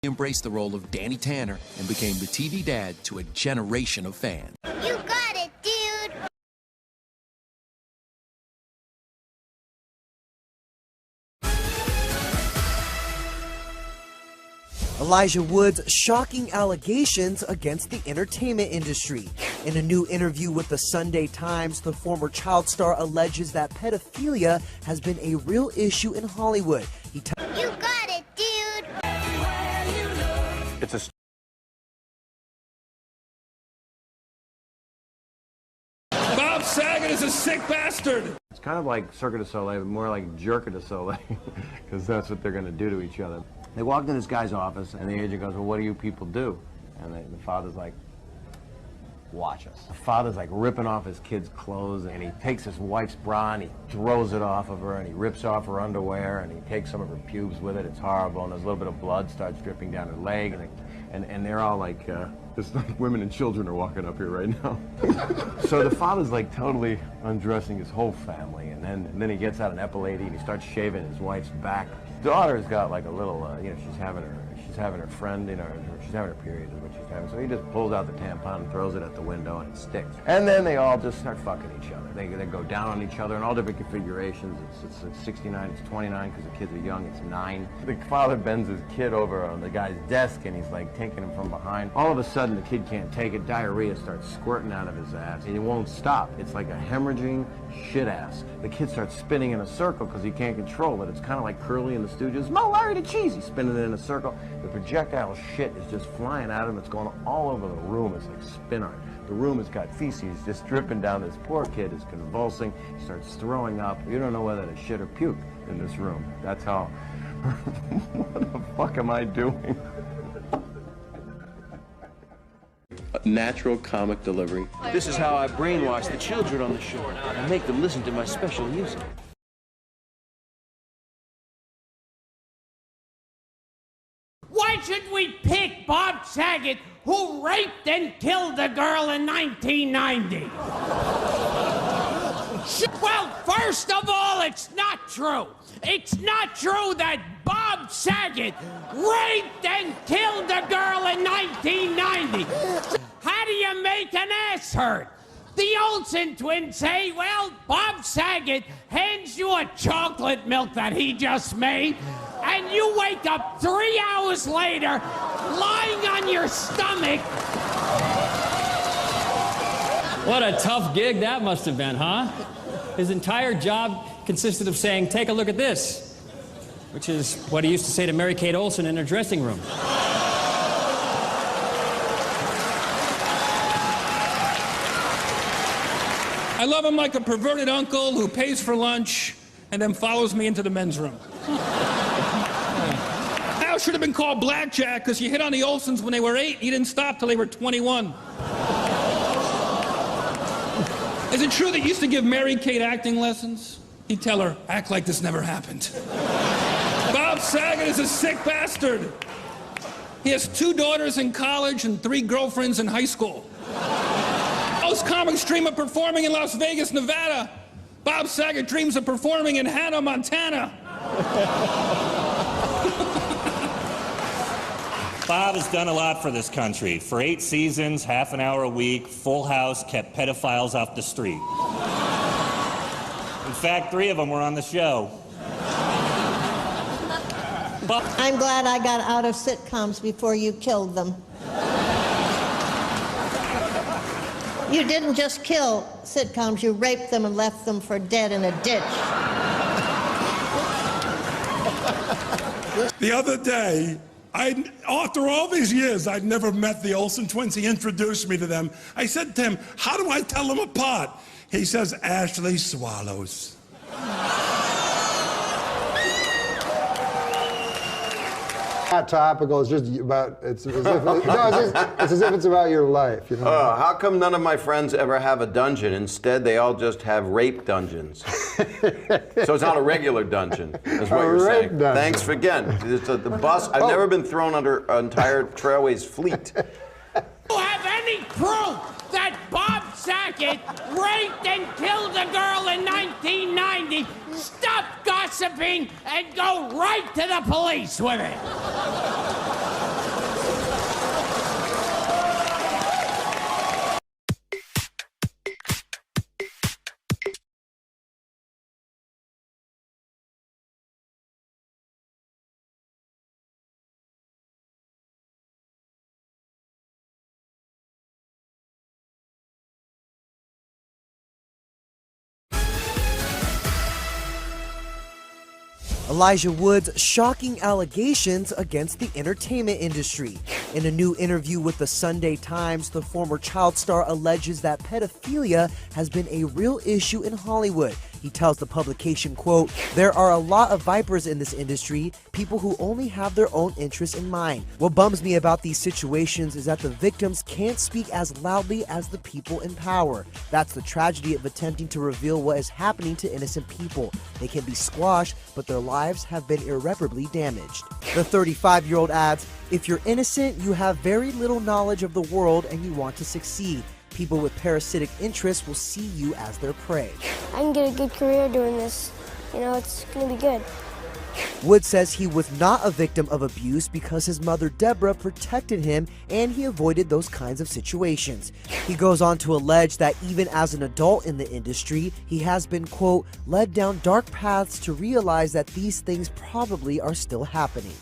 He embraced the role of Danny Tanner and became the TV dad to a generation of fans. You got it, dude! Elijah Wood's shocking allegations against the entertainment industry. In a new interview with the Sunday Times, the former child star alleges that pedophilia has been a real issue in Hollywood. You got it, dude! It's a Bob Saget is a sick bastard! It's kind of like Cirque du Soleil, but more like Jerk du Soleil, because that's what they're going to do to each other. They walked in this guy's office, and the agent goes, well, what do you people do? And the father's like, watch us. The father's like ripping off his kid's clothes, and he takes his wife's bra and he throws it off of her, and he rips off her underwear, and he takes some of her pubes with it. It's horrible, and there's a little bit of blood starts dripping down her leg, and they're all like, it's like women and children are walking up here right now. So the father's like totally undressing his whole family, and then he gets out an epaulette and he starts shaving his wife's back. Daughter's got like a little, she's having her friend, she's having her period is what she's having. So he just pulls out the tampon and throws it at the window, and it sticks. And then they all just start fucking each other. They go down on each other in all different configurations. It's 69, it's 29 because the kids are young. It's 9. The father bends his kid over on the guy's desk, and he's like taking him from behind. All of a sudden, the kid can't take it. Diarrhea starts squirting out of his ass, and it won't stop. It's like a hemorrhaging shit ass. The kid starts spinning in a circle because he can't control it. It's kind of like Curly and the Stooges. Mo, Larry the Cheese. He's spinning it in a circle. The projectile shit is just flying at him. It's going all over the room. It's like spin art. The room has got feces just dripping down. This poor kid is convulsing. He starts throwing up. You don't know whether to shit or puke in this room. That's how. What the fuck am I doing? Natural comic delivery. This is how I brainwash the children on the show. I make them listen to my special music. Why should we pick Bob Saget, who raped and killed a girl in 1990? Well, first of all, it's not true. It's not true that Bob Saget raped and killed a girl in 1990. How do you make an ass hurt? The Olsen twins say, well, Bob Saget hands you a chocolate milk that he just made, and you wake up 3 hours later, lying on your stomach. What a tough gig that must have been, huh? His entire job consisted of saying, take a look at this, which is what he used to say to Mary-Kate Olsen in her dressing room. I love him like a perverted uncle who pays for lunch and then follows me into the men's room. Al should have been called Blackjack because he hit on the Olsens when they were 8. He didn't stop till they were 21. Is it true that he used to give Mary-Kate acting lessons? He'd tell her, act like this never happened. Bob Saget is a sick bastard. He has 2 daughters in college and 3 girlfriends in high school. Most comics dream of performing in Las Vegas, Nevada. Bob Saget dreams of performing in Hannah, Montana. Bob has done a lot for this country. For 8 seasons, half an hour a week, Full House kept pedophiles off the street. In fact, 3 of them were on the show. I'm glad I got out of sitcoms before you killed them. You didn't just kill sitcoms, you raped them and left them for dead in a ditch. The other day, after all these years, I'd never met the Olsen twins. He introduced me to them. I said to him, how do I tell them apart? He says, Ashley swallows. Not topical. It's just about. It's as if it's about your life. You know. How come none of my friends ever have a dungeon? Instead, they all just have rape dungeons. So it's not a regular dungeon. Is what you're saying. Dungeon. Thanks for again. The bus. I've never been thrown under an entire Trailways fleet. You have any proof that Bob Saget raped and killed a girl in 1990? Stop gossiping and go right to the police with it. Elijah Wood's shocking allegations against the entertainment industry. In a new interview with the Sunday Times, the former child star alleges that pedophilia has been a real issue in Hollywood. He tells the publication, quote, "There are a lot of vipers in this industry, people who only have their own interests in mind. What bums me about these situations is that the victims can't speak as loudly as the people in power. That's the tragedy of attempting to reveal what is happening to innocent people. They can be squashed, but their lives have been irreparably damaged." The 35-year-old adds, "If you're innocent, you have very little knowledge of the world and you want to succeed. People with parasitic interests will see you as their prey." I can get a good career doing this. You know, it's going to be good. Wood says he was not a victim of abuse because his mother Deborah protected him and he avoided those kinds of situations. He goes on to allege that even as an adult in the industry, he has been, quote, "led down dark paths to realize that these things probably are still happening."